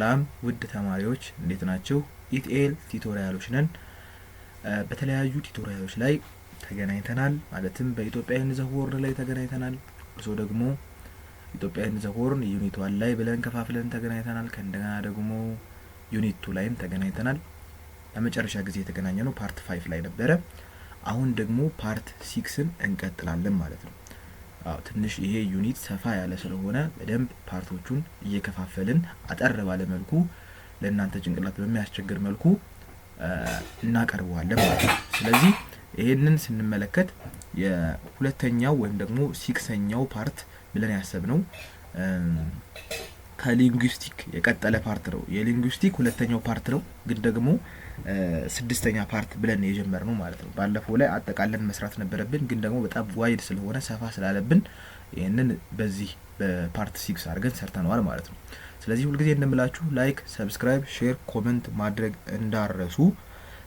ሰላም ውድ ተማሪዎች እንዴት ናችሁ? ኢቲኤል ቲዩቶሪያሎች ነን። በተለያዩ ቲዩቶሪያሎች ላይ ተገናኝተናል። ማለትም በኢትዮጵያ ኢን ዘ ሆርን ላይ ተገናኝተናል። እርሶ ደግሞ ኢትዮጵያ ኢን ዘ ሆርን ዩኒት 1 ላይ ብለን ከፋፍለን ተገናኝተናል። ከእንደገና ደግሞ ዩኒት 2 ላይም ተገናኝተናል። ለመጨረሻ ጊዜ የተገናኘነው ፓርት 5 ላይ ነበረ። አሁን ደግሞ ፓርት 6ን እንቀጥላለን ማለት ነው። ትንሽ ይሄ ዩኒት ሰፋ ያለ ስለሆነ በደንብ ፓርቶቹን እየከፋፈልን አጠር ባለ መልኩ ለእናንተ ጭንቅላት በሚያስቸግር መልኩ እናቀርበዋለን ማለት ነው። ስለዚህ ይሄንን ስንመለከት የሁለተኛው ወይም ደግሞ 6ኛው ፓርት ብለን ያሰብነው ከሊንጉስቲክ የቀጠለ ፓርት ነው። የሊንጉስቲክ ሁለተኛው ፓርት ነው፣ ግን ደግሞ 6ኛ ፓርት ብለን የጀመርነው ማለት ነው። ባለፈው ላይ አጠቃለን መስራት ነበረብን፣ ግን ደግሞ በጣም ዋይድ ስለሆነ ሰፋ ስላለብን ይሄንን በዚህ በፓርት 6 አድርገን ሰርተነዋል ማለት ነው። ስለዚህ ሁልጊዜ እንደምላችሁ ላይክ፣ ሰብስክራይብ፣ ሼር፣ ኮሜንት ማድረግ እንዳረሱ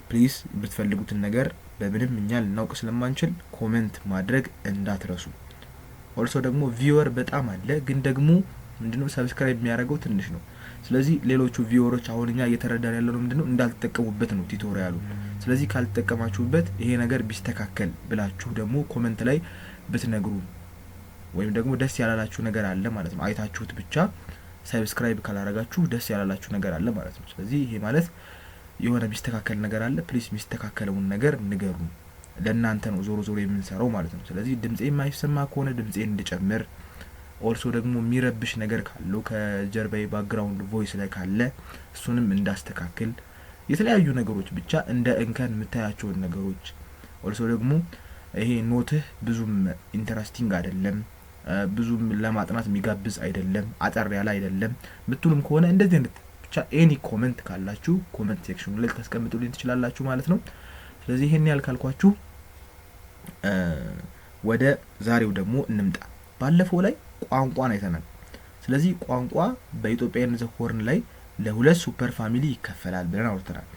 ፕሊዝ። የምትፈልጉትን ነገር በምንም እኛ ልናውቅ ስለማንችል ኮሜንት ማድረግ እንዳትረሱ። ኦልሶ ደግሞ ቪወር በጣም አለ፣ ግን ደግሞ ምንድነው ሰብስክራይብ የሚያደርገው ትንሽ ነው። ስለዚህ ሌሎቹ ቪወሮች አሁን እኛ እየተረዳን ያለው ምንድነው እንዳልተጠቀሙበት ነው ቲዩቶሪያሉ። ስለዚህ ካልተጠቀማችሁበት ይሄ ነገር ቢስተካከል ብላችሁ ደግሞ ኮሜንት ላይ ብትነግሩ፣ ወይም ደግሞ ደስ ያላላችሁ ነገር አለ ማለት ነው። አይታችሁት ብቻ ሰብስክራይብ ካላረጋችሁ ደስ ያላላችሁ ነገር አለ ማለት ነው። ስለዚህ ይሄ ማለት የሆነ ቢስተካከል ነገር አለ። ፕሊስ የሚስተካከለውን ነገር ንገሩ። ለእናንተ ነው ዞሮ ዞሮ የምንሰራው ማለት ነው። ስለዚህ ድምጼ የማይሰማ ከሆነ ድምጼን እንድጨምር፣ ኦልሶ ደግሞ የሚረብሽ ነገር ካለው ከጀርባዬ ባክግራውንድ ቮይስ ላይ ካለ እሱንም እንዳስተካክል፣ የተለያዩ ነገሮች ብቻ እንደ እንከን የምታያቸውን ነገሮች፣ ኦልሶ ደግሞ ይሄ ኖትህ ብዙም ኢንተረስቲንግ አይደለም፣ ብዙም ለማጥናት የሚጋብዝ አይደለም፣ አጠር ያለ አይደለም ምትሉም ከሆነ እንደዚህ አይነት ብቻ ኤኒ ኮሜንት ካላችሁ ኮሜንት ሴክሽኑ ላይ ታስቀምጡልኝ ትችላላችሁ ማለት ነው። ስለዚህ ይሄን ያልካልኳችሁ ወደ ዛሬው ደግሞ እንምጣ። ባለፈው ላይ ቋንቋን አይተናል። ስለዚህ ቋንቋ በኢትዮጵያ ኢን ዘ ሆርን ላይ ለሁለት ሱፐር ፋሚሊ ይከፈላል ብለን አውርተናል።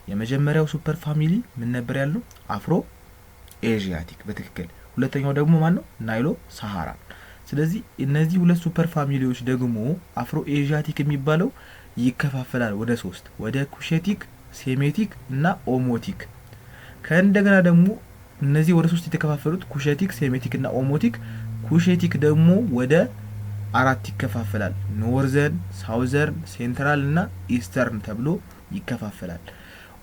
የመጀመሪያው ሱፐር ፋሚሊ ምን ነበር ያለው? አፍሮ ኤዥያቲክ በትክክል። ሁለተኛው ደግሞ ማን ነው? ናይሎ ሳሃራ። ስለዚህ እነዚህ ሁለት ሱፐር ፋሚሊዎች ደግሞ አፍሮ ኤዥያቲክ የሚባለው ይከፋፈላል ወደ 3 ወደ ኩሼቲክ፣ ሴሜቲክ እና ኦሞቲክ። ከእንደገና ደግሞ እነዚህ ወደ 3 የተከፋፈሉት ኩሼቲክ፣ ሴሜቲክ እና ኦሞቲክ፣ ኩሼቲክ ደግሞ ወደ 4 ይከፋፈላል። ኖርዘርን፣ ሳውዘርን፣ ሴንትራል እና ኢስተርን ተብሎ ይከፋፈላል።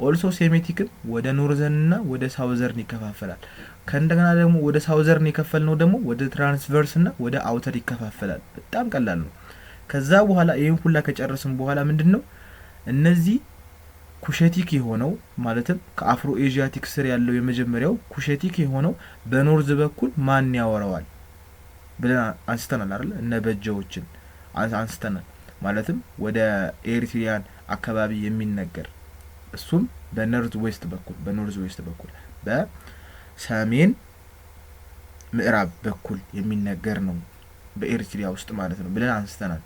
ኦልሶ ሴሜቲክም ወደ ኖርዘርን እና ወደ ሳውዘርን ይከፋፈላል። ከእንደገና ደግሞ ወደ ሳውዘርን የከፈልነው ደግሞ ወደ ትራንስቨርስ እና ወደ አውተር ይከፋፈላል። በጣም ቀላል ነው። ከዛ በኋላ ይሄን ሁላ ከጨረስን በኋላ ምንድነው እነዚህ ኩሼቲክ የሆነው ማለትም ከአፍሮ ኤዥያቲክ ስር ያለው የመጀመሪያው ኩሼቲክ የሆነው በኖርዝ በኩል ማን ያወራዋል ብለን አንስተናል አይደል? እነ በጀዎችን አንስተናል። ማለትም ወደ ኤሪትሪያን አካባቢ የሚነገር እሱም በኖርዝ ዌስት በኩል በሰሜን ምዕራብ በኩል የሚነገር ነው በኤሪትሪያ ውስጥ ማለት ነው ብለን አንስተናል።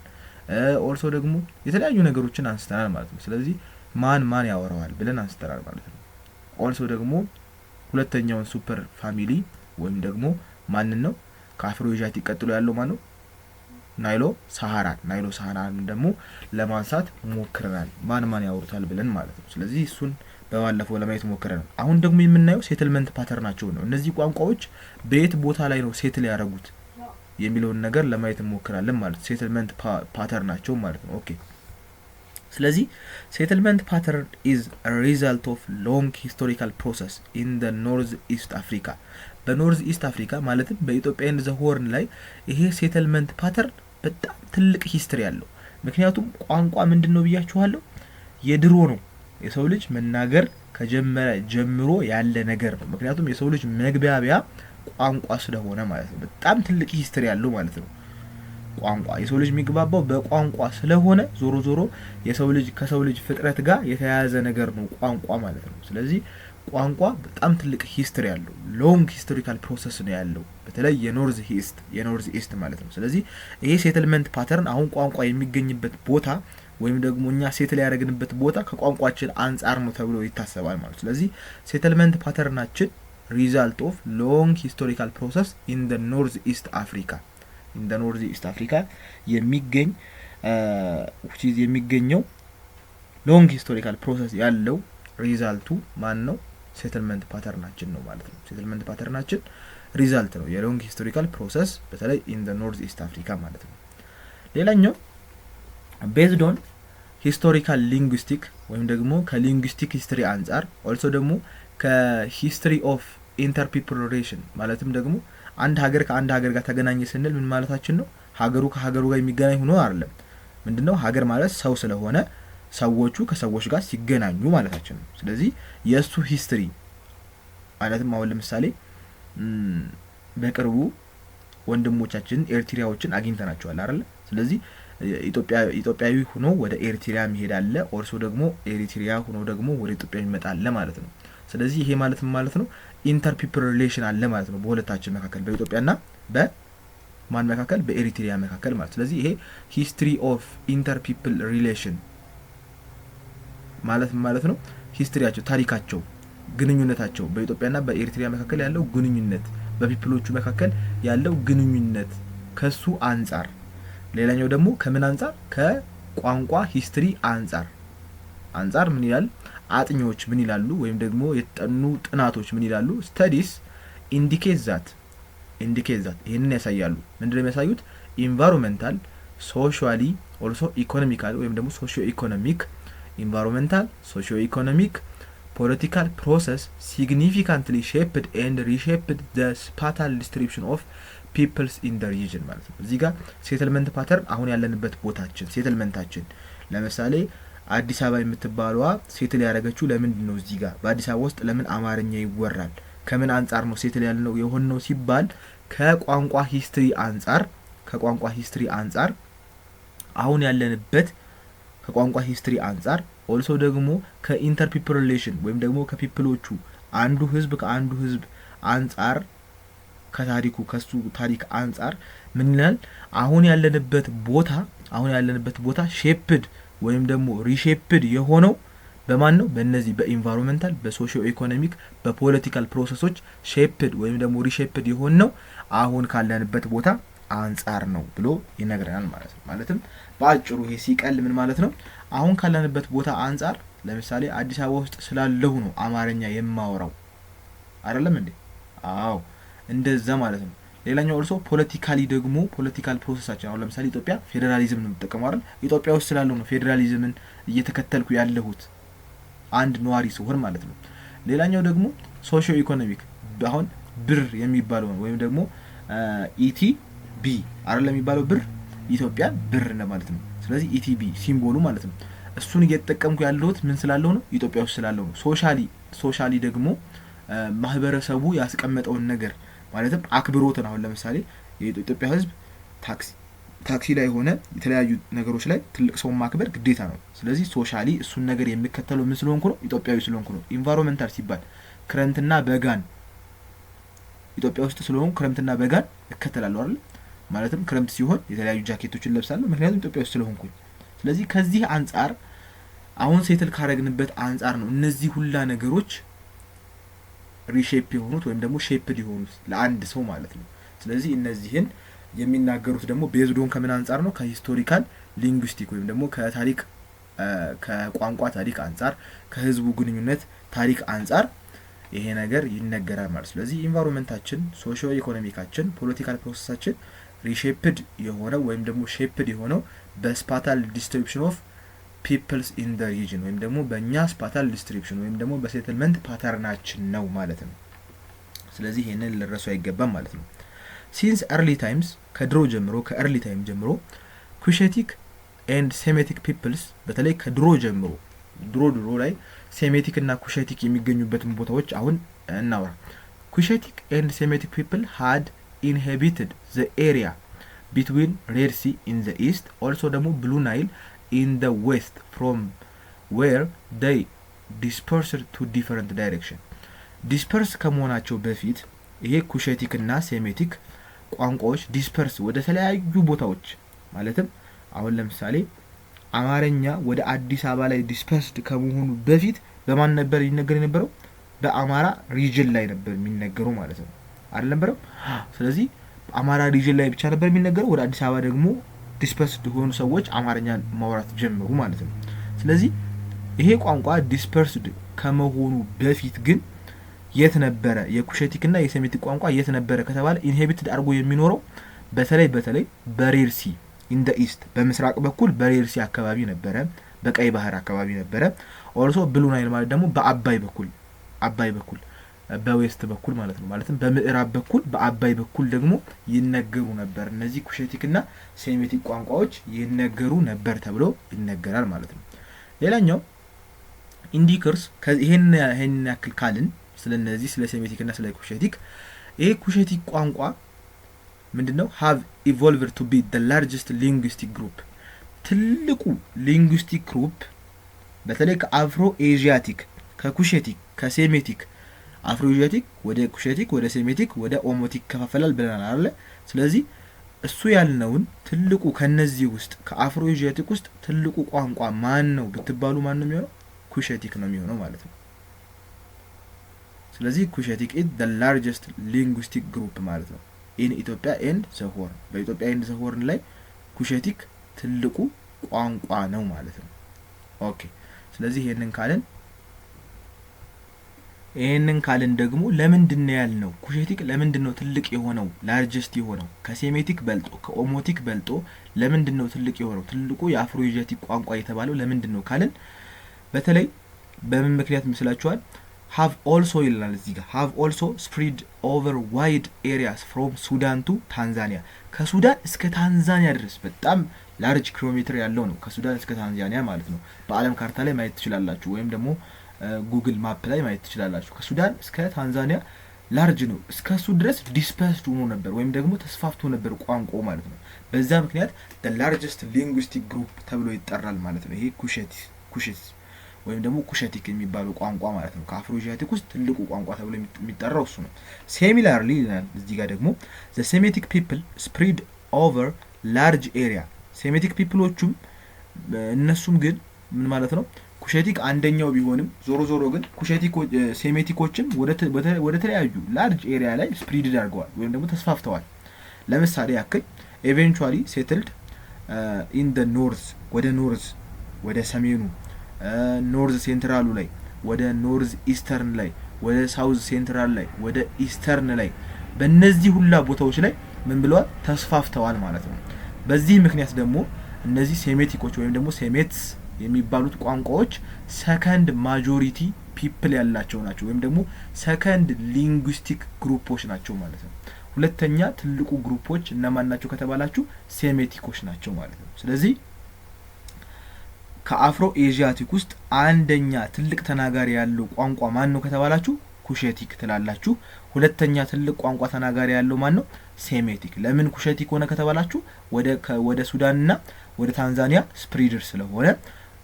ኦልሶ ደግሞ የተለያዩ ነገሮችን አንስተናል ማለት ነው። ስለዚህ ማን ያወራዋል ብለን አንስተናል ማለት ነው። ኦልሶ ደግሞ ሁለተኛውን ሱፐር ፋሚሊ ወይም ደግሞ ማንን ነው ከአፍሮ ኤዥያቲክ ቀጥሎ ያለው ማን ነው? ናይሎ ሳሃራን ደግሞ ለማንሳት ሞክረናል። ማን ያወሩታል ብለን ማለት ነው። ስለዚህ እሱን በባለፈው ለማየት ሞክረናል። አሁን ደግሞ የምናየው ሴትልመንት ፓተርናቸው ነው። እነዚህ ቋንቋዎች በየት ቦታ ላይ ነው ሴትል ያደረጉት የሚለውን ነገር ለማየት እንሞክራለን ማለት ነው። ሴትልመንት ፓተርናቸው ማለት ነው። ኦኬ። ስለዚህ ሴትልመንት ፓተርን ኢዝ a result of long historical process in the north east Africa። በኖርዝ ኢስት አፍሪካ ማለትም በኢትዮጵያ ኢን ዘ ሆርን ላይ ይሄ ሴትልመንት ፓተርን በጣም ትልቅ ሂስትሪ ያለው። ምክንያቱም ቋንቋ ምንድነው ብያችኋለሁ፣ የድሮ ነው። የሰው ልጅ መናገር ከጀመረ ጀምሮ ያለ ነገር ነው። ምክንያቱም የሰው ልጅ መግባቢያ ቋንቋ ስለሆነ ማለት ነው። በጣም ትልቅ ሂስትሪ ያለው ማለት ነው። ቋንቋ የሰው ልጅ የሚግባባው በቋንቋ ስለሆነ ዞሮ የሰው ልጅ ከሰው ልጅ ፍጥረት ጋር የተያያዘ ነገር ነው ቋንቋ ማለት ነው። ስለዚህ ቋንቋ በጣም ትልቅ ሂስትሪ ያለው ሎንግ ሂስቶሪካል ፕሮሰስ ነው ያለው፣ በተለይ የኖርዝ ኢስት ማለት ነው። ስለዚህ ይሄ ሴትልመንት ፓተርን አሁን ቋንቋ የሚገኝበት ቦታ ወይም ደግሞ እኛ ሴትል ያደረግንበት ቦታ ከቋንቋችን አንጻር ነው ተብሎ ይታሰባል ማለት ነው። ስለዚህ ሴትልመንት ፓተርናችን ሪዛልት ኦፍ ሎንግ ሂስቶሪካል ፕሮሰስ ኢን ዘ ኖርዝ ኢስት አፍሪካ የሚገኘው ሎንግ ሂስቶሪካል ፕሮሰስ ያለው ሪዛልቱ ማን ነው? ሴትልመንት ፓተርናችን ነው ማለት ነው። ሴትልመንት ፓተርናችን ሪዛልት ነው የሎንግ ሂስቶሪካል ፕሮሰስ በተለይ ኢን ዘ ኖርዝ ኢስት አፍሪካ ማለት ነው። ሌላኛው ቤዝድ ኦን ሂስቶሪካል ሊንጉስቲክ ወይም ደግሞ ከሊንጉስቲክ ሂስትሪ አንጻር ኦልሶ ደግሞ ከሂስትሪ ኦፍ ኢንተርፒፕል ሪሌሽን ማለትም ደግሞ አንድ ሀገር ከአንድ ሀገር ጋር ተገናኘ ስንል ምን ማለታችን ነው? ሀገሩ ከሀገሩ ጋር የሚገናኝ ሆኖ አይደለም። ምንድነው ሀገር ማለት ሰው ስለሆነ ሰዎቹ ከሰዎች ጋር ሲገናኙ ማለታችን ነው። ስለዚህ የእሱ ሂስትሪ ማለትም አሁን ለምሳሌ በቅርቡ ወንድሞቻችን ኤርትሪያዎችን አግኝተናቸዋል አይደል? ስለዚህ ኢትዮጵያዊ ሆኖ ወደ ኤርትሪያ መሄድ አለ፣ ኦርሶ ደግሞ ኤሪትሪያ ሆኖ ደግሞ ወደ ኢትዮጵያ ይመጣል ማለት ነው። ስለዚህ ይሄ ማለት ምን ማለት ነው? ኢንተርፒፕል ሪሌሽን አለ ማለት ነው በሁለታችን መካከል በኢትዮጵያና በማን መካከል? በኤሪትሪያ መካከል ማለት። ስለዚህ ይሄ ሂስትሪ ኦፍ ኢንተርፒፕል ሪሌሽን ማለት ነው ሂስትሪያቸው፣ ታሪካቸው፣ ግንኙነታቸው በኢትዮጵያና በኤሪትሪያ መካከል ያለው ግንኙነት፣ በፒፕሎቹ መካከል ያለው ግንኙነት ከሱ አንጻር። ሌላኛው ደግሞ ከምን አንጻር? ከቋንቋ ሂስትሪ አንጻር ምን ይላል? አጥኚዎች ምን ይላሉ? ወይም ደግሞ የተጠኑ ጥናቶች ምን ይላሉ? ስተዲስ ኢንዲኬት ዛት ይህንን ያሳያሉ። ምንድነው የሚያሳዩት? ኢንቫይሮንመንታል ሶሻሊ ኦልሶ ኢኮኖሚካል ወይም ደግሞ ሶሺዮ ኢኮኖሚክ ኢንቫይሮንመንታል ሶሺዮ ኢኮኖሚክ ፖለቲካል ፕሮሰስ ሲግኒፊካንትሊ ሼፕድ ኤንድ ሪሼፕድ ዘ ስፓታል ዲስትሪቢዩሽን ኦፍ ፒፕልስ ኢን ደ ሪጅን ማለት ነው። እዚህ ጋር ሴትልመንት ፓተርን አሁን ያለንበት ቦታችን ሴትልመንታችን፣ ለምሳሌ አዲስ አበባ የምትባለዋ ሴትል ያደረገችው ለምንድን ነው? እዚህ ጋር በአዲስ አበባ ውስጥ ለምን አማርኛ ይወራል? ከምን አንጻር ነው ሴትል ያልነው የሆነው ሲባል ከቋንቋ ሂስትሪ አንጻር አሁን ያለንበት ከቋንቋ ሂስትሪ አንጻር ኦልሶ ደግሞ ከኢንተርፒፕል ሪሌሽን ወይም ደግሞ ከፒፕሎቹ አንዱ ህዝብ ከአንዱ ህዝብ አንጻር ከታሪኩ ከሱ ታሪክ አንጻር ምን ይላል? አሁን ያለንበት ቦታ ሼፕድ ወይም ደግሞ ሪሼፕድ የሆነው በማን ነው? በእነዚህ በኢንቫይሮንመንታል በሶሺዮ ኢኮኖሚክ በፖለቲካል ፕሮሰሶች ሼፕድ ወይም ደግሞ ሪሼፕድ የሆነው አሁን ካለንበት ቦታ አንጻር ነው ብሎ ይነግረናል ማለት ነው። ማለትም በአጭሩ ይሄ ሲቀል ምን ማለት ነው? አሁን ካለንበት ቦታ አንጻር ለምሳሌ አዲስ አበባ ውስጥ ስላለሁ ነው አማርኛ የማወራው አይደለም እንዴ? አዎ እንደዛ ማለት ነው። ሌላኛው ኦልሶ ፖለቲካሊ ደግሞ ፖለቲካል ፕሮሰሳችን አሁን ለምሳሌ ኢትዮጵያ ፌዴራሊዝም ነው የምትጠቀመው አይደል? ኢትዮጵያ ውስጥ ስላለሁ ነው ፌዴራሊዝምን እየተከተልኩ ያለሁት አንድ ነዋሪ ሲሆን ማለት ነው። ሌላኛው ደግሞ ሶሺዮ ኢኮኖሚክ አሁን ብር የሚባለው ነው ወይም ደግሞ ኢቲቢ አይደል የሚባለው ብር ኢትዮጵያ ብር ማለት ነው። ስለዚህ ኢቲቢ ሲምቦሉ ማለት ነው። እሱን እየተጠቀምኩ ያለሁት ምን ስላለሁ ነው? ኢትዮጵያ ውስጥ ስላለሁ ነው። ሶሻሊ ደግሞ ማህበረሰቡ ያስቀመጠውን ነገር ማለትም አክብሮትን አሁን ለምሳሌ የኢትዮጵያ ሕዝብ ታክሲ ላይ ሆነ የተለያዩ ነገሮች ላይ ትልቅ ሰው ማክበር ግዴታ ነው። ስለዚህ ሶሻሊ እሱን ነገር የሚከተለው ምን ስለሆንኩ ነው? ኢትዮጵያዊ ስለሆንኩ ነው። ኢንቫይሮንመንታል ሲባል ክረምትና በጋን ኢትዮጵያ ውስጥ ስለሆንኩ ክረምትና በጋን እከተላለሁ አይደል? ማለትም ክረምት ሲሆን የተለያዩ ጃኬቶችን ለብሳለሁ ምክንያቱም ኢትዮጵያ ውስጥ ስለሆንኩኝ። ስለዚህ ከዚህ አንጻር አሁን ሴትል ካረግንበት አንጻር ነው እነዚህ ሁላ ነገሮች ሪሼፕ የሆኑት ወይም ደግሞ ሼፕድ የሆኑት ለአንድ ሰው ማለት ነው። ስለዚህ እነዚህን የሚናገሩት ደግሞ ቤዝዶን ከምን አንጻር ነው? ከሂስቶሪካል ሊንጉስቲክ ወይም ደግሞ ከታሪክ ከቋንቋ ታሪክ አንጻር ከህዝቡ ግንኙነት ታሪክ አንጻር ይሄ ነገር ይነገራል ማለት። ስለዚህ ኢንቫይሮንመንታችን ሶሺዮ ኢኮኖሚካችን ፖለቲካል ፕሮሰሳችን ሪሼፕድ የሆነው ወይም ደግሞ ሼፕድ የሆነው በስፓታል ዲስትሪቢዩሽን ኦፍ ፒፕልስ ኢን ደ ሪጅን ወይም ደግሞ በእኛ ስፓታል ዲስትሪቢዩሽን ወይም ደግሞ በሴትልመንት ፓተርናችን ነው ማለት ነው። ስለዚህ ይሄንን ልረሱ አይገባም ማለት ነው። ሲንስ ኤርሊ ታይምስ ከድሮ ጀምሮ ኩሼቲክ ኤንድ ሴሜቲክ ፒፕልስ በተለይ ከድሮ ጀምሮ ድሮ ላይ ሴሜቲክ እና ኩሼቲክ የሚገኙበትን ቦታዎች አሁን እናውራ። ኩሼቲክ ኤንድ ሴሜቲክ ፒፕል ሃድ ኢንሄቢትድ ዘ ኤሪያ ቢትዊን ሬድ ሲ ኢን ዘ ኢስት ኦልሶ ደግሞ ብሉ ናይል in the west from where they dispersed to different direction disperse ከመሆናቸው በፊት ይሄ ኩሼቲክ እና ሴሜቲክ ቋንቋዎች ዲስፐርስ ወደ ተለያዩ ቦታዎች ማለትም አሁን ለምሳሌ አማርኛ ወደ አዲስ አበባ ላይ ዲስፐርስድ ከመሆኑ በፊት በማን ነበር ይነገር የነበረው? በአማራ ሪጅን ላይ ነበር የሚነገረው ማለት ነው አይደል ነበረው? ስለዚህ አማራ ሪጅን ላይ ብቻ ነበር የሚነገረው። ወደ አዲስ አበባ ደግሞ ዲስፐርስድ ሆኑ ሰዎች አማርኛን ማውራት ጀመሩ ማለት ነው። ስለዚህ ይሄ ቋንቋ ዲስፐርስድ ከመሆኑ በፊት ግን የት ነበረ? የኩሸቲክና የሴሜቲክ ቋንቋ የት ነበረ ከተባለ ኢንሄቢትድ አድርጎ የሚኖረው በተለይ በሬርሲ ኢን ዘ ኢስት በምስራቅ በኩል በሬርሲ አካባቢ ነበረ፣ በቀይ ባህር አካባቢ ነበረ። ኦልሶ ብሉ ናይል ማለት ደግሞ በአባይ በኩል በዌስት በኩል ማለት ነው። ማለትም በምዕራብ በኩል በአባይ በኩል ደግሞ ይነገሩ ነበር። እነዚህ ኩሸቲክና ሴሜቲክ ቋንቋዎች ይነገሩ ነበር ተብሎ ይነገራል ማለት ነው። ሌላኛው ኢንዲከርስ ይሄን ያክል ካልን ስለነዚህ ስለ ሴሜቲክና ስለ ኩሸቲክ ይሄ ኩሸቲክ ቋንቋ ምንድነው have evolved to be the largest linguistic group ትልቁ ሊንጉስቲክ ግሩፕ በተለይ ከአፍሮ ኤዥያቲክ ከኩሸቲክ ከሴሜቲክ አፍሮ ኤዥያቲክ ወደ ኩሸቲክ ወደ ሴሜቲክ ወደ ኦሞቲክ ከፋፈላል ብለናል አይደል? ስለዚህ እሱ ያልነውን ትልቁ ከነዚህ ውስጥ ከአፍሮ ኤዥያቲክ ውስጥ ትልቁ ቋንቋ ማን ነው ብትባሉ ማን ነው የሚሆነው? ኩሸቲክ ነው የሚሆነው ማለት ነው። ስለዚህ ኩሸቲክ is the largest linguistic group ማለት ነው in ኢትዮጵያ and the horn በኢትዮጵያ and the horn ላይ ኩሸቲክ ትልቁ ቋንቋ ነው ማለት ነው። ኦኬ ስለዚህ ይሄንን ካልን ደግሞ ለምንድነው ያልነው ኩሸቲክ ለምንድነው ትልቅ የሆነው ላርጀስት የሆነው ከሴሜቲክ በልጦ ከኦሞቲክ በልጦ ለምንድነው ትልቅ የሆነው ትልቁ የአፍሮ ኤዥያቲክ ቋንቋ የተባለው ለምንድነው ካልን በተለይ በምን ምክንያት ይመስላችኋል? have also ይላል እዚህ ጋር have also spread over wide areas from Sudan to Tanzania ከሱዳን እስከ ታንዛኒያ ድረስ በጣም ላርጅ ኪሎሜትር ያለው ነው። ከሱዳን እስከ ታንዛኒያ ማለት ነው። በአለም ካርታ ላይ ማየት ትችላላችሁ ወይም ደግሞ ጉግል ማፕ ላይ ማየት ትችላላችሁ። ከሱዳን እስከ ታንዛኒያ ላርጅ ነው። እስከሱ ድረስ ዲስፐርስድ ሆኖ ነበር ወይም ደግሞ ተስፋፍቶ ነበር ቋንቋው ማለት ነው። በዛ ምክንያት the largest linguistic group ተብሎ ይጠራል ማለት ነው። ይሄ ኩሽስ ወይም ደግሞ ኩሸቲክ የሚባለው ቋንቋ ማለት ነው። ከአፍሮ ኤዥያቲክ ውስጥ ትልቁ ቋንቋ ተብሎ የሚጠራው እሱ ነው። ሲሚላርሊ እዚህ ጋር ደግሞ the Semitic people spread over large area ሴሜቲክ ፒፕሎቹም እነሱም ግን ምን ማለት ነው ኩሸቲክ አንደኛው ቢሆንም ዞሮ ግን ሴሜቲኮችም ወደ ተለያዩ ላርጅ ኤሪያ ላይ ስፕሪድ አድርገዋል ወይም ደግሞ ተስፋፍተዋል። ለምሳሌ ያክል ኤቨንቹዋሊ ሴትልድ ኢን ዘ ኖርዝ ወደ ሰሜኑ ኖርዝ ሴንትራሉ ላይ ወደ ኖርዝ ኢስተርን ላይ ወደ ሳውዝ ሴንትራል ላይ ወደ ኢስተርን ላይ በእነዚህ ሁላ ቦታዎች ላይ ምን ብለዋል ተስፋፍተዋል ማለት ነው። በዚህ ምክንያት ደግሞ እነዚህ ሴሜቲኮች ወይም ደግሞ ሴሜትስ የሚባሉት ቋንቋዎች ሰከንድ ማጆሪቲ ፒፕል ያላቸው ናቸው ወይም ደግሞ ሰከንድ ሊንጉስቲክ ግሩፖች ናቸው ማለት ነው። ሁለተኛ ትልቁ ግሩፖች እነማን ናቸው ከተባላችሁ ሴሜቲኮች ናቸው ማለት ነው። ስለዚህ ከአፍሮ ኤዥያቲክ ውስጥ አንደኛ ትልቅ ተናጋሪ ያለው ቋንቋ ማን ነው ከተባላችሁ ኩሸቲክ ትላላችሁ። ሁለተኛ ትልቅ ቋንቋ ተናጋሪ ያለው ማን ነው? ሴሜቲክ። ለምን ኩሸቲክ ሆነ ከተባላችሁ ወደ ሱዳንና ወደ ታንዛኒያ ስፕሪደር ስለሆነ፣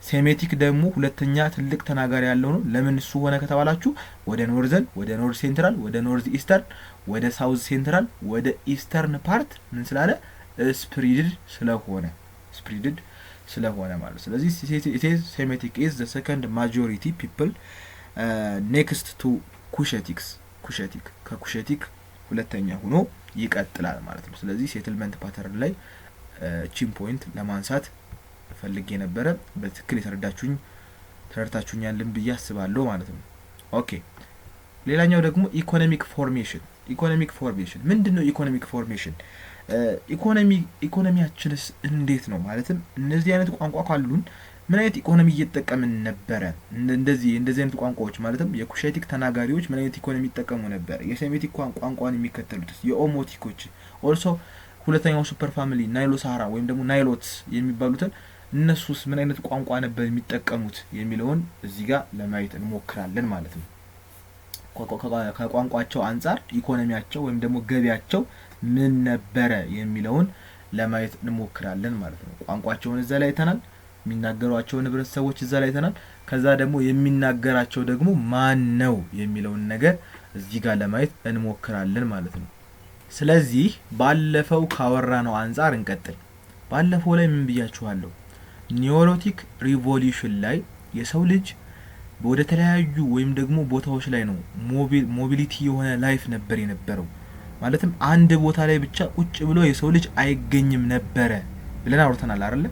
ሴሜቲክ ደግሞ ሁለተኛ ትልቅ ተናጋሪ ያለው ነው። ለምን እሱ ሆነ ከተባላችሁ ወደ ኖርዘርን፣ ወደ ኖርዝ ሴንትራል፣ ወደ ኖርዝ ኢስተርን፣ ወደ ሳውዝ ሴንትራል፣ ወደ ኢስተርን ፓርት ምን ስላለ ስፕሪድድ ስለሆነ ማለት። ስለዚህ ሴሜቲክ is the second majority people next to ኩሸቲክ ከኩሸቲክ ሁለተኛ ሆኖ ይቀጥላል ማለት ነው። ስለዚህ ሴትልመንት ፓተርን ላይ ቺም ፖይንት ለማንሳት ፈልጌ ነበረ። በትክክል ተረድታችሁኛል ብዬ አስባለሁ ማለት ነው። ኦኬ ሌላኛው ደግሞ ኢኮኖሚክ ፎርሜሽን ምንድነው? ኢኮኖሚክ ፎርሜሽን ኢኮኖሚያችንስ እንዴት ነው? ማለትም እነዚህ አይነት ቋንቋ ካሉን ምን አይነት ኢኮኖሚ እየተጠቀምን ነበረ? እንደዚህ አይነት ቋንቋዎች ማለትም የኩሸቲክ ተናጋሪዎች ምን አይነት ኢኮኖሚ ይጠቀሙ ነበር? የሴሜቲክ ቋንቋን የሚከተሉት የኦሞቲኮች ኦልሶ ሁለተኛው ሱፐር ፋሚሊ ናይሎ ሳሃራ ወይም ደግሞ ናይሎትስ የሚባሉትን እነሱስ ምን አይነት ቋንቋ ነበር የሚጠቀሙት የሚለውን እዚህ ጋር ለማየት እንሞክራለን ማለት ነው። ከቋንቋቸው አንፃር ኢኮኖሚያቸው ወይም ደግሞ ገቢያቸው ምን ነበረ የሚለውን ለማየት እንሞክራለን ማለት ነው። ቋንቋቸውን እዛ ላይ አይተናል። የሚናገሯቸው ህብረተሰቦች እዛ ላይ አይተናል። ከዛ ደግሞ የሚናገራቸው ደግሞ ማን ነው የሚለውን ነገር እዚህ ጋር ለማየት እንሞክራለን ማለት ነው። ስለዚህ ባለፈው ካወራነው አንፃር እንቀጥል። ባለፈው ላይ ምን ብያችኋለሁ? ኒዮሎቲክ ሪቮሉሽን ላይ የሰው ልጅ ወደ ተለያዩ ወይም ደግሞ ቦታዎች ላይ ነው ሞቢሊቲ የሆነ ላይፍ ነበር የነበረው። ማለትም አንድ ቦታ ላይ ብቻ ቁጭ ብሎ የሰው ልጅ አይገኝም ነበረ ብለን አውርተናል አይደል?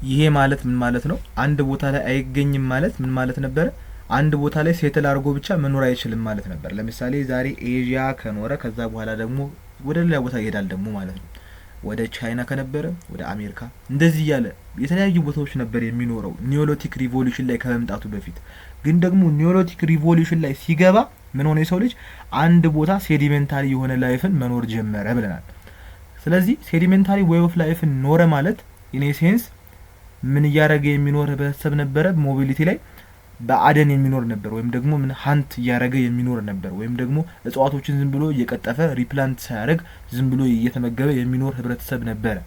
ይሄ ማለት ምን ማለት ነው? አንድ ቦታ ላይ አይገኝም ማለት ምን ማለት ነበረ? አንድ ቦታ ላይ ሴትል አድርጎ ብቻ መኖር አይችልም ማለት ነበር። ለምሳሌ ዛሬ ኤዥያ ከኖረ ከዛ በኋላ ደግሞ ወደ ሌላ ቦታ ይሄዳል ደግሞ ማለት ነው። ወደ ቻይና ከነበረ ወደ አሜሪካ እንደዚህ እያለ የተለያዩ ቦታዎች ነበር የሚኖረው ኒዮሎቲክ ሪቮሉሽን ላይ ከመምጣቱ በፊት። ግን ደግሞ ኒዮሎቲክ ሪቮሉሽን ላይ ሲገባ ምን ሆነ? የሰው ልጅ አንድ ቦታ ሴዲሜንታሪ የሆነ ላይፍን መኖር ጀመረ ብለናል። ስለዚህ ሴዲሜንታሪ ዌይ ኦፍ ላይፍን ኖረ ማለት ኢን ሴንስ ምን እያደረገ የሚኖር ህብረተሰብ ነበረ? ሞቢሊቲ ላይ በአደን የሚኖር ነበር፣ ወይም ደግሞ ምን ሀንት እያደረገ የሚኖር ነበር፣ ወይም ደግሞ እጽዋቶችን ዝም ብሎ እየቀጠፈ ሪፕላንት ሳያደርግ ዝም ብሎ እየተመገበ የሚኖር ህብረተሰብ ነበረ።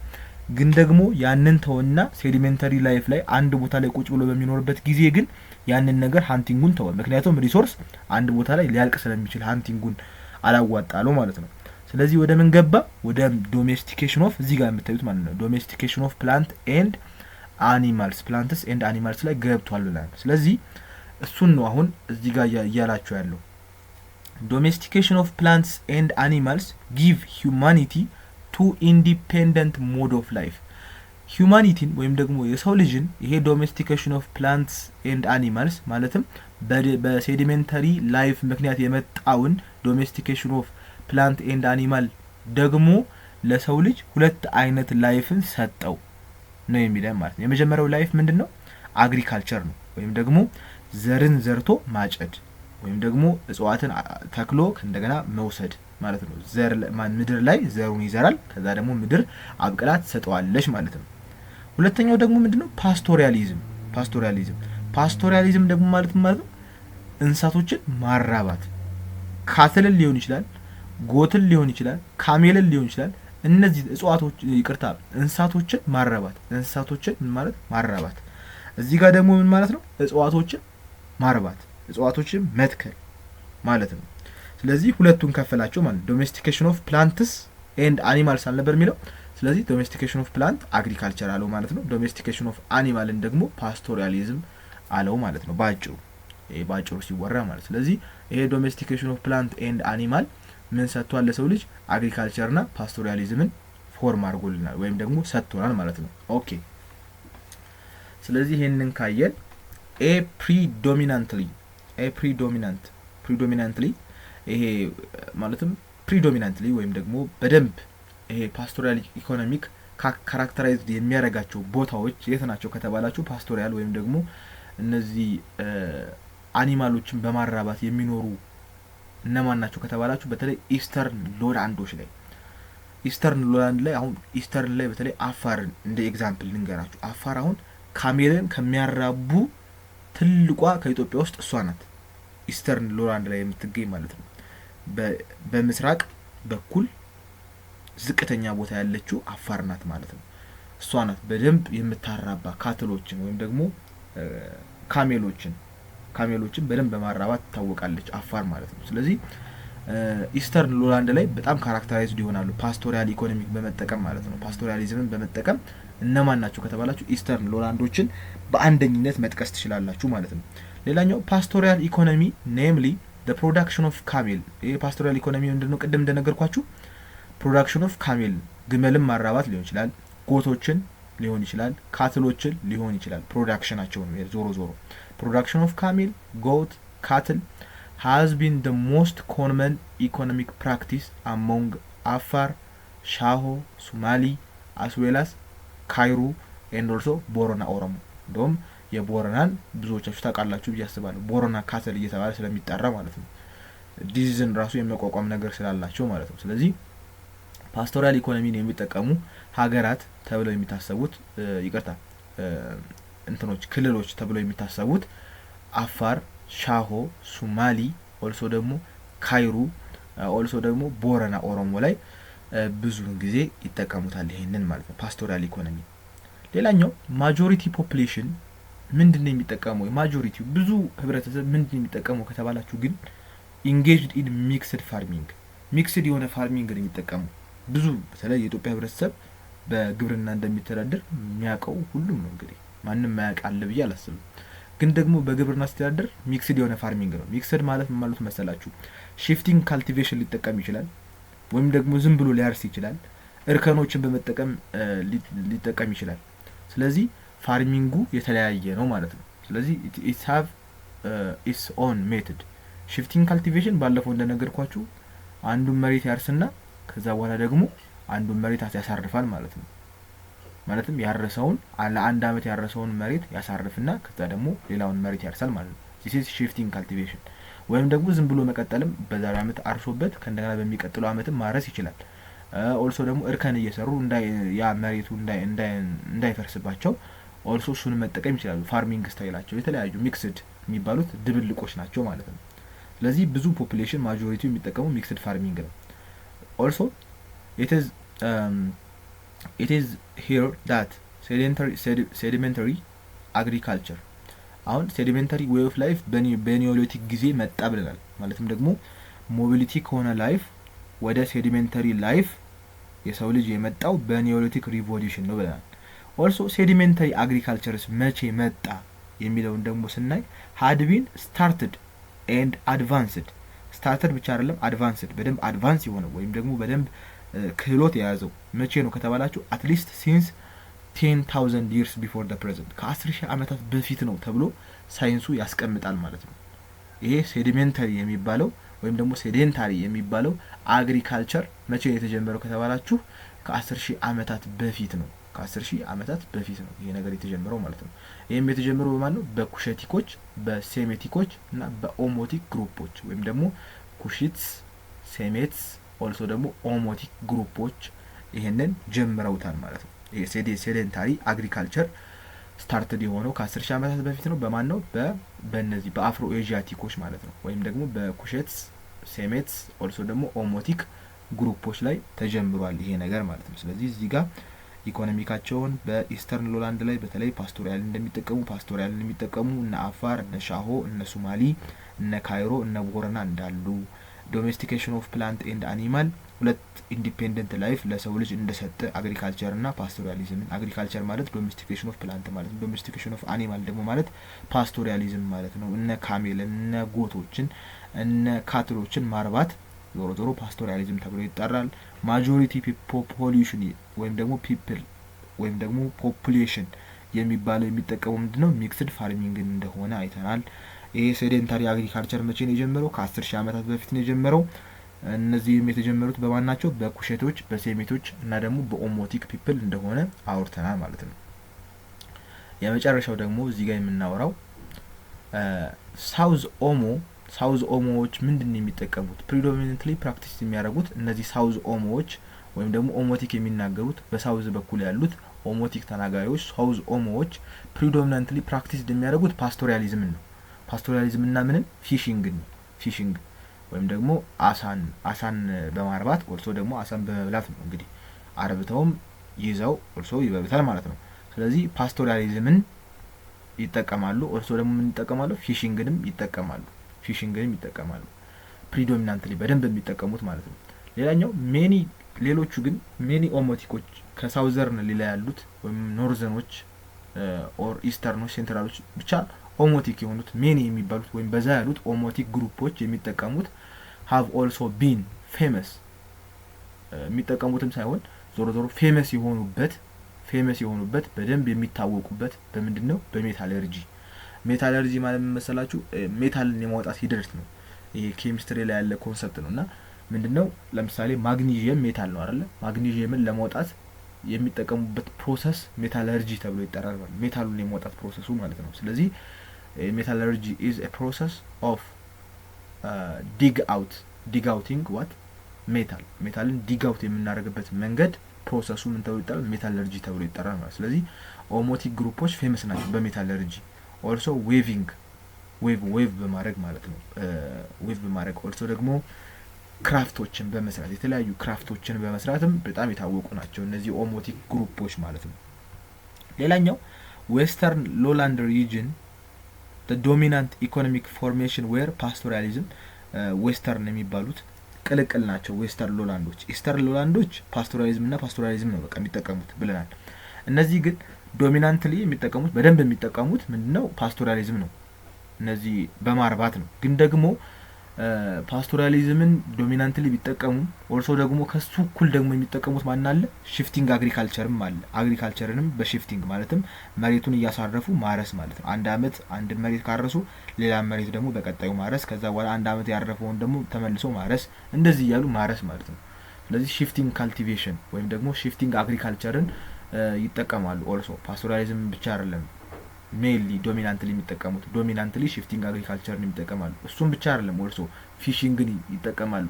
ግን ደግሞ ያንን ተወና ሴዲሜንታሪ ላይፍ ላይ አንድ ቦታ ላይ ቁጭ ብሎ በሚኖርበት ጊዜ ግን ያንን ነገር ሀንቲንጉን ተወ። ምክንያቱም ሪሶርስ አንድ ቦታ ላይ ሊያልቅ ስለሚችል ሀንቲንጉን አላዋጣለው ማለት ነው። ስለዚህ ወደ ምን ገባ? ወደ ዶሜስቲኬሽን ኦፍ እዚህ ጋር የምታዩት ማለት ነው ዶሜስቲኬሽን ኦፍ ፕላንት ኤንድ አኒማልስ ፕላንትስ ኤንድ አኒማልስ ላይ ገብቷል ብለናል። ስለዚህ እሱን ነው አሁን እዚህ ጋር እያላችሁ ያለው ዶሜስቲኬሽን ኦፍ ፕላንትስ ኤንድ አኒማልስ ጊቭ ሂዩማኒቲ ቱ ኢንዲፔንደንት ሞድ ኦፍ ላይፍ። ሂዩማኒቲን ወይም ደግሞ የሰው ልጅን ይሄ ዶሜስቲኬሽን ኦፍ ፕላንትስ ኤንድ አኒማልስ ማለትም በሴዲሜንታሪ ላይፍ ምክንያት የመጣውን ዶሜስቲኬሽን ኦፍ ፕላንት ኤንድ አኒማል ደግሞ ለሰው ልጅ ሁለት አይነት ላይፍን ሰጠው ነው የሚለን ማለት ነው። የመጀመሪያው ላይፍ ምንድነው? አግሪካልቸር ነው፣ ወይም ደግሞ ዘርን ዘርቶ ማጨድ ወይም ደግሞ እጽዋትን ተክሎ እንደገና መውሰድ ማለት ነው። ዘር ምድር ላይ ዘሩን ይዘራል፣ ከዛ ደግሞ ምድር አብቅላ ትሰጠዋለች ማለት ነው። ሁለተኛው ደግሞ ምንድነው? ፓስቶሪያሊዝም ደግሞ ማለት ነው እንስሳቶችን ማራባት፣ ካትልን ሊሆን ይችላል፣ ጎትን ሊሆን ይችላል፣ ካሜልን ሊሆን ይችላል። እነዚህ እንስሳቶችን ማራባት። እዚህ ጋር ደግሞ ምን ማለት ነው? እጽዋቶችን ማርባት፣ እጽዋቶችን መትከል ማለት ነው። ስለዚህ ሁለቱን ከፈላቸው ማለት ነው። ዶሜስቲኬሽን ኦፍ ፕላንትስ ኤንድ አኒማልስ አልነበር የሚለው። ስለዚህ ዶሜስቲኬሽን ኦፍ ፕላንት አግሪካልቸር አለው ማለት ነው። ዶሜስቲኬሽን ኦፍ አኒማልን ደግሞ ፓስቶሪያሊዝም አለው ማለት ነው። ባጭሩ ሲወራ ማለት። ስለዚህ ይሄ ዶሜስቲኬሽን ኦፍ ፕላንት ኤንድ አኒማል ምን ሰጥቷል ለሰው ልጅ? አግሪካልቸርና ፓስቶሪያሊዝምን ፎርም አድርጎልናል ወይም ደግሞ ሰጥቶናል ማለት ነው። ኦኬ። ስለዚህ ይሄንን ካየን ፕሪዶሚናንትሊ ይሄ ማለትም ፕሪዶሚናንትሊ ወይም ደግሞ በደንብ ይሄ ፓስቶሪያል ኢኮኖሚክ ካራክተራይዝድ የሚያደርጋቸው ቦታዎች የት ናቸው ከተባላችሁ ፓስቶሪያል ወይም ደግሞ እነዚህ አኒማሎችን በማራባት የሚኖሩ እነማን ናቸው ከተባላችሁ በተለይ ኢስተርን ሎላንዶች ላይ አሁን ኢስተርን ላይ በተለይ አፋርን እንደ ኤግዛምፕል ልንገራችሁ። አፋር አሁን ካሜልን ከሚያራቡ ትልቋ ከኢትዮጵያ ውስጥ እሷ ናት። ኢስተርን ሎላንድ ላይ የምትገኝ ማለት ነው። በምስራቅ በኩል ዝቅተኛ ቦታ ያለችው አፋር ናት ማለት ነው። እሷ ናት በደንብ የምታራባ ካትሎችን ወይም ደግሞ ካሜሎችን በደንብ በማራባት ትታወቃለች አፋር ማለት ነው። ስለዚህ ኢስተርን ሎላንድ ላይ በጣም ካራክተራይዝድ ይሆናሉ ፓስቶሪያል ኢኮኖሚክ በመጠቀም ማለት ነው። ፓስቶሪያሊዝምን በመጠቀም እነማን ናቸው ከተባላችሁ ኢስተርን ሎላንዶችን በአንደኝነት መጥቀስ ትችላላችሁ ማለት ነው። ሌላኛው ፓስቶሪያል ኢኮኖሚ ኔምሊ the production of camel። ይሄ ፓስቶሪያል ኢኮኖሚ ምንድነው? ቅድም እንደነገርኳችሁ ፕሮዳክሽን ኦፍ ካሜል ግመልን ማራባት ሊሆን ይችላል፣ ጎቶችን ሊሆን ይችላል፣ ካትሎችን ሊሆን ይችላል። ፕሮዳክሽናቸው ነው ዞሮ production of camel, goat, cattle has been the most common economic practice among Afar, Shaho, Somali as well as Kairu and also Borona Oromo። እንደውም የቦረናን ብዙዎቻችሁ ታውቃላችሁ ብዬ አስባለሁ። ቦረና ካትል እየተባለ ስለሚጠራ ማለት ነው። ዲዚዝን ራሱ የሚቋቋም ነገር ስላላቸው ማለት ነው። ስለዚህ ፓስቶራል ኢኮኖሚን የሚጠቀሙ ሀገራት ተብለው የሚታሰቡት ክልሎች ተብለው የሚታሰቡት አፋር፣ ሻሆ፣ ሶማሊ ኦልሶ ደግሞ ካይሩ ኦልሶ ደግሞ ቦረና ኦሮሞ ላይ ብዙውን ጊዜ ይጠቀሙታል ይሄንን ማለት ነው ፓስቶራል ኢኮኖሚ። ሌላኛው ማጆሪቲ ፖፑሌሽን ምንድነው የሚጠቀመው? ማጆሪቲው ብዙ ህብረተሰብ ምንድነው የሚጠቀመው ከተባላችሁ ግን ኢንጌጅድ ኢን ሚክስድ የሆነ ፋርሚንግ ነው የሚጠቀመው። ብዙ በተለይ የኢትዮጵያ ህብረተሰብ በግብርና እንደሚተዳደር የሚያውቀው ሁሉም ነው። እንግዲህ ማንም ማያውቅ አለ ብዬ አላስብም። ግን ደግሞ በግብርና አስተዳደር ሚክስድ የሆነ ፋርሚንግ ነው። ሚክስድ ማለት ምን ማለት መሰላችሁ? ሺፍቲንግ ካልቲቬሽን ሊጠቀም ይችላል፣ ወይም ደግሞ ዝም ብሎ ሊያርስ ይችላል፣ እርከኖችን በመጠቀም ሊጠቀም ይችላል። ስለዚህ ፋርሚንጉ የተለያየ ነው ማለት ነው። ስለዚህ ኢትስ ሃቭ ኢትስ ኦን ሜተድ። ሽፍቲንግ ካልቲቬሽን ባለፈው እንደነገርኳችሁ አንዱን መሬት ያርስና ከዛ በኋላ ደግሞ አንዱን መሬት ያሳርፋል ማለት ነው። ማለትም ያረሰውን ለአንድ አመት ያረሰውን መሬት ያሳርፍና ከዛ ደግሞ ሌላውን መሬት ያርሳል ማለት ነው። this is shifting cultivation። ወይም ደግሞ ዝም ብሎ መቀጠልም በዛሬው አመት አርሶበት ከእንደገና በሚቀጥለው አመትም ማረስ ይችላል። ኦልሶ ደግሞ እርከን እየሰሩ ያ መሬቱ እንዳይፈርስባቸው ኦልሶ እሱን መጠቀም ይችላሉ። ፋርሚንግ ስታይላቸው የተለያዩ ሚክስድ የሚባሉት ድብልቆች ናቸው ማለት ነው። ስለዚህ ብዙ ፖፑሌሽን ማጆሪቲው የሚጠቀመው ሚክስድ ፋርሚንግ ነው። ኦልሶ it is here that sedimentary agriculture አሁን ሴዲሜንታሪ ዌይ ኦፍ ላይፍ በኒዮሊቲክ ጊዜ መጣ ብለናል። ማለትም ደግሞ ሞቢሊቲ ከሆነ ላይፍ ወደ ሴዲሜንታሪ ላይፍ የሰው ልጅ የመጣው በኒዮሊቲክ ሪቮሉሽን ነው ብለናል። ኦልሶ ሴዲሜንታሪ አግሪካልቸርስ መቼ መጣ የሚለውን ደግሞ ስናይ had been started and advanced። ስታርተድ ብቻ አይደለም አድቫንስድ፣ በደንብ አድቫንስ የሆነው ወይም ደግሞ በደንብ ክህሎት የያዘው መቼ ነው ከተባላችሁ አትሊስት ሲንስ 10,000 years before the present ከ10,000 ዓመታት በፊት ነው ተብሎ ሳይንሱ ያስቀምጣል ማለት ነው። ይሄ ሴዲሜንታሪ የሚባለው ወይም ደግሞ ሴዴንታሪ የሚባለው አግሪካልቸር መቼ ነው የተጀመረው ከተባላችሁ ከ10,000 ዓመታት በፊት ነው። ከ10,000 ዓመታት በፊት ነው ይሄ ነገር የተጀመረው ማለት ነው። ይሄም የተጀመረው በማን ነው? በኩሸቲኮች፣ በሴሜቲኮች እና በኦሞቲክ ግሩፖች ወይም ደግሞ ኩሺትስ፣ ሴሜትስ ኦልሶ ደግሞ ኦሞቲክ ግሩፖች ይሄንን ጀምረውታል ማለት ነው። ይሄ ሴዴንታሪ አግሪካልቸር ስታርትድ የሆነው ከ10,000 ዓመታት በፊት ነው። በማን ነው? በእነዚህ በአፍሮ ኤዥያቲኮች ማለት ነው። ወይም ደግሞ በኩሼትስ፣ ሴሜትስ ኦልሶ ደግሞ ኦሞቲክ ግሩፖች ላይ ተጀምሯል ይሄ ነገር ማለት ነው። ስለዚህ እዚህ ጋር ኢኮኖሚካቸውን በኢስተርን ሎላንድ ላይ በተለይ ፓስቶሪያል እንደሚጠቀሙ እነ አፋር፣ እነ ሻሆ፣ እነ ሶማሊ፣ እነ ካይሮ፣ እነ ቦረና እንዳሉ ዶሜስቲኬሽን ኦፍ ፕላንት ኤንድ አኒማል ሁለት ኢንዲፔንደንት ላይፍ ለሰው ልጅ እንደሰጠ አግሪካልቸር እና ፓስቶሪያሊዝም። አግሪካልቸር ማለት ዶሜስቲኬሽን ኦፍ ፕላንት ማለት ነው። ዶሜስቲኬሽን ኦፍ አኒማል ደግሞ ማለት ፓስቶሪያሊዝም ማለት ነው። እነ ካሜል፣ እነ ጎቶችን፣ እነ ካትሎችን ማርባት ዞሮ ዞሮ ፓስቶሪያሊዝም ተብሎ ይጠራል። ማጆሪቲ ፖፑሌሽን ወይም ደግሞ ፒፕል ወይም ደግሞ ፖፑሌሽን የሚባለው የሚጠቀሙ ምንድነው? ሚክስድ ፋርሚንግ እንደሆነ አይተናል። ይሄ ሴዴንታሪ አግሪካልቸር መቼ ነው የጀመረው? ከ10,000 ዓመታት በፊት ነው የጀመረው። እነዚህም የተጀመሩት በማን ናቸው? በኩሼቶች፣ በሴሜቶች እና ደግሞ በኦሞቲክ ፒፕል እንደሆነ አውርተናል ማለት ነው። የመጨረሻው ደግሞ እዚህ ጋር የምናወራው ሳውዝ ኦሞዎች ምንድነው የሚጠቀሙት? ፕሪዶሚናንትሊ ፕራክቲስ የሚያደርጉት እነዚህ ሳውዝ ኦሞዎች ወይም ደግሞ ኦሞቲክ የሚናገሩት በሳውዝ በኩል ያሉት ኦሞቲክ ተናጋሪዎች ሳውዝ ኦሞዎች ፕሪዶሚናንትሊ ፕራክቲስ የሚያደርጉት ፓስቶሪያሊዝም ነው። ፓስቶሪያሊዝም እና ምንም ፊሽንግ ወይም ደግሞ አሳን በማርባት ኦልሶ ደግሞ አሳን በመብላት ነው። እንግዲህ አርብተውም ይዘው ኦልሶ ይበሉታል ማለት ነው። ስለዚህ ፓስቶሪያሊዝምን ይጠቀማሉ። ኦልሶ ደግሞ ምን ይጠቀማሉ? ፊሽንግንም ይጠቀማሉ። ፕሪዶሚናንትሊ በደንብ የሚጠቀሙት ማለት ነው። ሌላኛው ሌሎቹ ግን ሜኒ ኦሞቲኮች ከሳውዘርን ሌላ ያሉት ወይም ኖርዘርኖች ኦር ኢስተርኖች ሴንትራሎች ብቻ ኦሞቲክ የሆኑት ሜኒ የሚባሉት ወይም በዛ ያሉት ኦሞቲክ ግሩፖች የሚጠቀሙት have also been famous የሚጠቀሙትም ሳይሆን ዞሮ ፌመስ የሆኑበት በደንብ የሚታወቁበት በምንድነው? በሜታለርጂ ማለት መሰላችሁ ሜታልን የማውጣት ሂደት ነው። ይሄ ኬሚስትሪ ላይ ያለ ኮንሰፕት ነውና ምንድነው? ለምሳሌ ማግኒዥየም ሜታል ነው አይደል? ማግኒዥየምን ለማውጣት የሚጠቀሙበት ፕሮሰስ ሜታለርጂ ተብሎ ይጠራል። ሜታሉን የማውጣት ፕሮሰሱ ማለት ነው። ስለዚህ metallurgy is a process of dig outing what metalን dig out የምናደርግበት መንገድ ፕሮሰሱ ምን ተብሎ ይጠራል? ሜታለርጂ ተብሎ ይጠራል ማለት። ስለዚህ ኦሞቲክ ግሩፖች ፌመስ ናቸው በሜታለርጂ። also ዌቭ በማድረግ ማለት ነው። ዌቭ በማድረግ also ደግሞ ክራፍቶችን በመስራት የተለያዩ ክራፍቶችን በመስራትም በጣም የታወቁ ናቸው እነዚህ ኦሞቲክ ግሩፖች ማለት ነው። ሌላኛው ዌስተርን ሎላንድ ሪጅን the dominant economic formation where pastoralism ዌስተርን የሚባሉት ቅልቅል ናቸው። ዌስተርን ሎላንዶች፣ ኢስተርን ሎላንዶች ፓስቶራሊዝም እና ፓስቶራሊዝም ነው በቃ የሚጠቀሙት ብለናል። እነዚህ ግን ዶሚናንትሊ የሚጠቀሙት በደንብ የሚጠቀሙት ምንድነው? ፓስቶራሊዝም ነው። እነዚህ በማርባት ነው። ግን ደግሞ ፓስቶራሊዝምን ዶሚናንትሊ ቢጠቀሙ ኦልሶ ደግሞ ከሱ እኩል ደግሞ የሚጠቀሙት ማን አለ? ሽፍቲንግ አግሪካልቸርም አለ። አግሪካልቸርንም በሽፍቲንግ ማለትም መሬቱን እያሳረፉ ማረስ ማለት ነው። አንድ አመት አንድ መሬት ካረሱ ሌላ መሬት ደግሞ በቀጣዩ ማረስ፣ ከዛ በኋላ አንድ አመት ያረፈውን ደግሞ ተመልሶ ማረስ፣ እንደዚህ እያሉ ማረስ ማለት ነው። ስለዚህ ሽፍቲንግ ካልቲቬሽን ወይም ደግሞ ሽፍቲንግ አግሪካልቸርን ይጠቀማሉ። ኦልሶ ፓስቶራሊዝም ብቻ አይደለም ሜንሊ ዶሚናንትሊ የሚጠቀሙት፣ ዶሚናንትሊ ሽፍቲንግ አግሪካልቸርን ይጠቀማሉ። እሱም ብቻ አይደለም ኦልሶ ፊሽንግን ይጠቀማሉ፣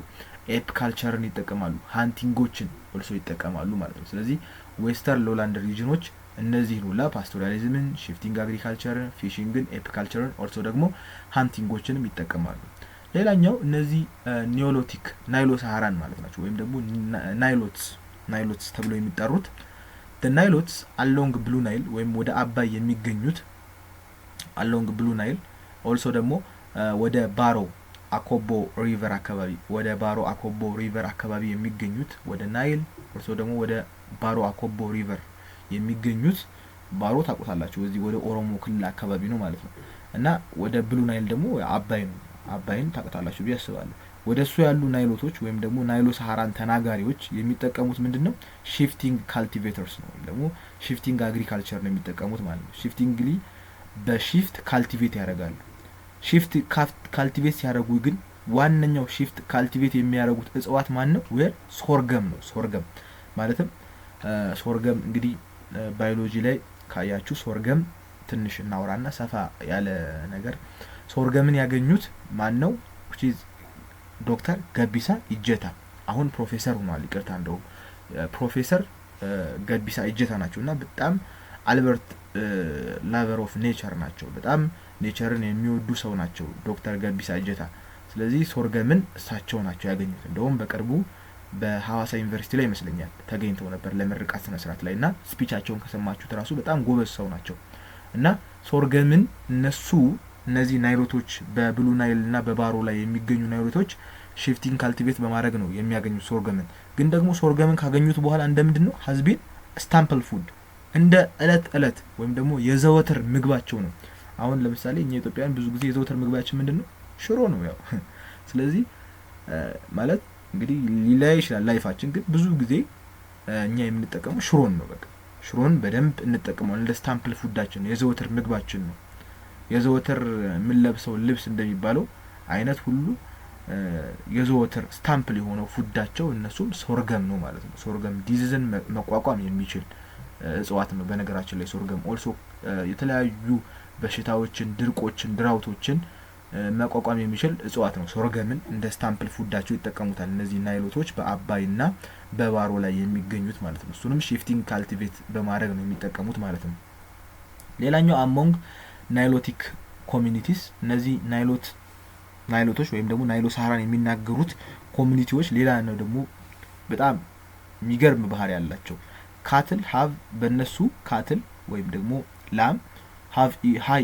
ኤፕ ካልቸርን ይጠቀማሉ፣ ሃንቲንጎችን ኦልሶ ይጠቀማሉ ማለት ነው። ስለዚህ ዌስተርን ሎላንድ ሪጅኖች እነዚህን ሁላ ፓስቶራሊዝምን፣ ሽፍቲንግ አግሪካልቸርን፣ ፊሽንግን፣ ኤፕ ካልቸርን ኦልሶ ደግሞ ሃንቲንጎችንም ይጠቀማሉ። ሌላኛው እነዚህ ኒዮሎቲክ ናይሎ ሳሃራን ማለት ናቸው፣ ወይም ደግሞ ናይሎትስ ተብሎ የሚጠሩት ናይሎትስ አሎንግ ብሉ ናይል ወይም ወደ አባይ የሚገኙት አሎንግ ብሉ ናይል ኦልሶ ደግሞ ወደ ባሮ አኮቦ ሪቨር አካባቢ የሚገኙት ወደ ናይል ኦልሶ ደግሞ ወደ ባሮ አኮቦ ሪቨር የሚገኙት ባሮ ታውቁታላችሁ፣ እዚህ ወደ ኦሮሞ ክልል አካባቢ ነው ማለት ነው። እና ወደ ብሉ ናይል ደግሞ አባይን ታውቁታላችሁ ብዬ አስባለሁ። ወደ እሱ ያሉ ናይሎቶች ወይም ደግሞ ናይሎ ሳሃራን ተናጋሪዎች የሚጠቀሙት ምንድነው? ሽፍቲንግ ካልቲቬተርስ ነው፣ ወይም ደግሞ ሽፍቲንግ አግሪካልቸር ነው የሚጠቀሙት ማለት ነው። ሽፍቲንግሊ በሽፍት ካልቲቬት ያደርጋሉ። ሽፍት ካልቲቬት ሲያደርጉ ግን ዋነኛው ሽፍት ካልቲቬት የሚያደርጉት እጽዋት ማን ነው? ሶርገም ነው። ሶርገም ማለትም ሶርገም እንግዲህ ባዮሎጂ ላይ ካያችሁ ሶርገም ትንሽ እናውራና ሰፋ ያለ ነገር። ሶርገምን ያገኙት ማን ነው? ዶክተር ገቢሳ ኢጀታ አሁን ፕሮፌሰር ሆኗል። ይቅርታ እንደው ፕሮፌሰር ገቢሳ ኢጀታ ናቸውና በጣም አልበርት ላቨር ኦፍ ኔቸር ናቸው። በጣም ኔቸርን የሚወዱ ሰው ናቸው ዶክተር ገቢሳ ኢጀታ። ስለዚህ ሶርገምን እሳቸው ናቸው ያገኙት። እንደውም በቅርቡ በሐዋሳ ዩኒቨርሲቲ ላይ ይመስለኛል ተገኝተው ነበር ለምርቃት ስነ ስርዓት ላይና ስፒቻቸውን ከሰማችሁት ራሱ በጣም ጎበዝ ሰው ናቸው። እና ሶርገምን እነዚህ ናይሎቶች በብሉ ናይል እና በባሮ ላይ የሚገኙ ናይሎቶች ሽፍቲንግ ካልቲቬት በማድረግ ነው የሚያገኙት ሶርገምን። ግን ደግሞ ሶርገምን ካገኙት በኋላ እንደምንድነው ሀዝቢን ስታምፕል ፉድ እንደ እለት ወይም ደግሞ የዘወትር ምግባቸው ነው። አሁን ለምሳሌ እኛ ኢትዮጵያውያን ብዙ ጊዜ የዘወትር ምግባችን ምንድነው? ሽሮ ነው ያው። ስለዚህ ማለት እንግዲህ ሊለያይ ይችላል ላይፋችን፣ ግን ብዙ ጊዜ እኛ የምንጠቀመው ሽሮን ነው። በቃ ሽሮን በደንብ እንጠቀመዋለን። እንደ ስታምፕል ፉዳችን ነው፣ የዘወትር ምግባችን ነው። የዘወትር የምንለብሰው ልብስ እንደሚባለው አይነት ሁሉ የዘወትር ስታምፕል የሆነው ፉዳቸው እነሱም ሶርገም ነው ማለት ነው። ሶርገም ዲዚዝን መቋቋም የሚችል እጽዋት ነው። በነገራችን ላይ ሶርገም ኦልሶ የተለያዩ በሽታዎችን፣ ድርቆችን፣ ድራውቶችን መቋቋም የሚችል እጽዋት ነው። ሶርገምን እንደ ስታምፕል ፉዳቸው ይጠቀሙታል እነዚህ ናይሎቶች በአባይና በባሮ ላይ የሚገኙት ማለት ነው። እሱንም ሽፍቲንግ ካልቲቬት በማድረግ ነው የሚጠቀሙት ማለት ነው። ሌላኛው አሞንግ ናይሎቲክ ኮሚኒቲስ እነዚህ ናይሎቶች ወይም ደግሞ ናይሎ ሳሃራን የሚናገሩት ኮሚኒቲዎች ሌላ ነው ደግሞ በጣም የሚገርም ባህሪ ያላቸው ካትል ሀቭ በእነሱ ካትል ወይም ደግሞ ላም ሀቭ ሃይ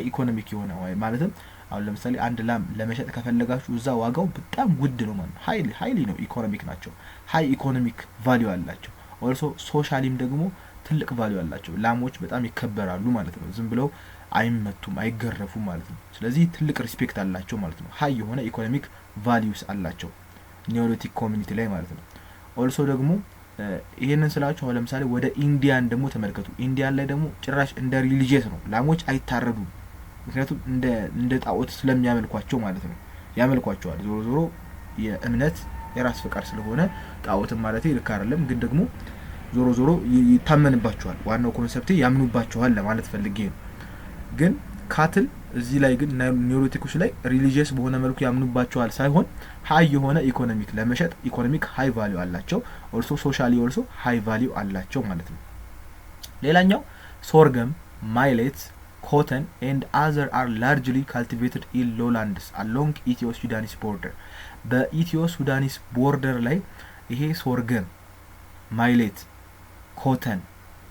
ኢኮኖሚክ የሆነ ማለትም አሁን ለምሳሌ አንድ ላም ለመሸጥ ከፈለጋችሁ እዛ ዋጋው በጣም ውድ ነው ማለት ነው። ሃይሊ ነው፣ ኢኮኖሚክ ናቸው። ሃይ ኢኮኖሚክ ቫልዩ አላቸው። ኦልሶ ሶሻሊም ደግሞ ትልቅ ቫልዩ አላቸው። ላሞች በጣም ይከበራሉ ማለት ነው። ዝም ብለው አይመቱም፣ አይገረፉም ማለት ነው። ስለዚህ ትልቅ ሪስፔክት አላቸው ማለት ነው። ሃይ የሆነ ኢኮኖሚክ ቫልዩስ አላቸው ኒዮሎቲክ ኮሚኒቲ ላይ ማለት ነው። ኦልሶ ደግሞ ይሄንን ስላችሁ አሁን ለምሳሌ ወደ ኢንዲያን ደግሞ ተመልከቱ። ኢንዲያን ላይ ደግሞ ጭራሽ እንደ ሪሊጂየስ ነው፣ ላሞች አይታረዱም። ምክንያቱም እንደ ጣዖት ስለሚያመልኳቸው ማለት ነው። ያመልኳቸዋል። ዞሮ የእምነት የራስ ፍቃድ ስለሆነ ጣዖትም ማለት ልክ አይደለም፣ ግን ደግሞ ዞሮ ይታመንባቸዋል። ዋናው ኮንሰፕት ያምኑባቸዋል ለማለት ፈልጌ ነው። ግን ካትል እዚህ ላይ ግን ኒዮሎቲኮች ላይ ሪሊጂየስ በሆነ መልኩ ያምኑባቸዋል ሳይሆን ሃይ የሆነ ኢኮኖሚክ ለመሸጥ ኢኮኖሚክ ሃይ ቫልዩ አላቸው። ኦልሶ ሶሻሊ ኦልሶ ሃይ ቫልዩ አላቸው ማለት ነው። ሌላኛው ሶርገም፣ ማይሌት፣ ኮተን ኤንድ አዘር አር ላርጅሊ ካልቲቬትድ ኢን ሎላንድስ አሎንግ ኢትዮ ሱዳኒስ ቦርደር። በኢትዮ ሱዳኒስ ቦርደር ላይ ይሄ ሶርገም፣ ማይሌት፣ ኮተን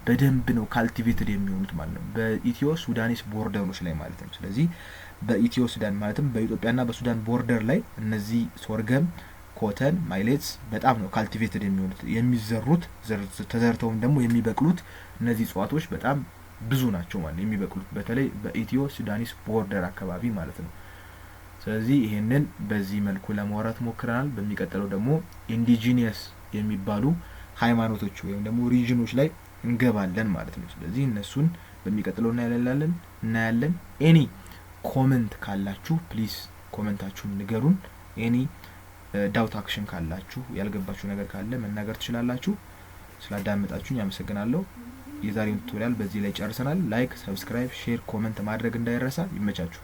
በደንብ ነው ካልቲቬትድ የሚሆኑት ማለት ነው፣ በኢትዮ ሱዳኒስ ቦርደሮች ላይ ማለት ነው። ስለዚህ በኢትዮ ሱዳን ማለትም በኢትዮጵያና በሱዳን ቦርደር ላይ እነዚህ ሶርገም፣ ኮተን፣ ማይሌትስ በጣም ነው ካልቲቬትድ የሚሆኑት። የሚዘሩት ተዘርተውም ደግሞ የሚበቅሉት እነዚህ እጽዋቶች በጣም ብዙ ናቸው ማለት የሚበቅሉት፣ በተለይ በኢትዮ ሱዳኒስ ቦርደር አካባቢ ማለት ነው። ስለዚህ ይሄንን በዚህ መልኩ ለማውራት ሞክረናል። በሚቀጥለው ደግሞ ኢንዲጂኒየስ የሚባሉ ሃይማኖቶች ወይም ደግሞ ሪጅኖች ላይ እንገባለን ማለት ነው። ስለዚህ እነሱን በሚቀጥለው እናያለን። ኤኒ ኮሜንት ካላችሁ ፕሊዝ ኮሜንታችሁን ንገሩን። ኤኒ ዳውት አክሽን ካላችሁ ያልገባችሁ ነገር ካለ መናገር ትችላላችሁ። ስላዳመጣችሁኝ አመሰግናለሁ። የዛሬውን ቱቶሪያል በዚህ ላይ ጨርሰናል። ላይክ፣ ሰብስክራይብ፣ ሼር፣ ኮሜንት ማድረግ እንዳይረሳ። ይመቻችሁ።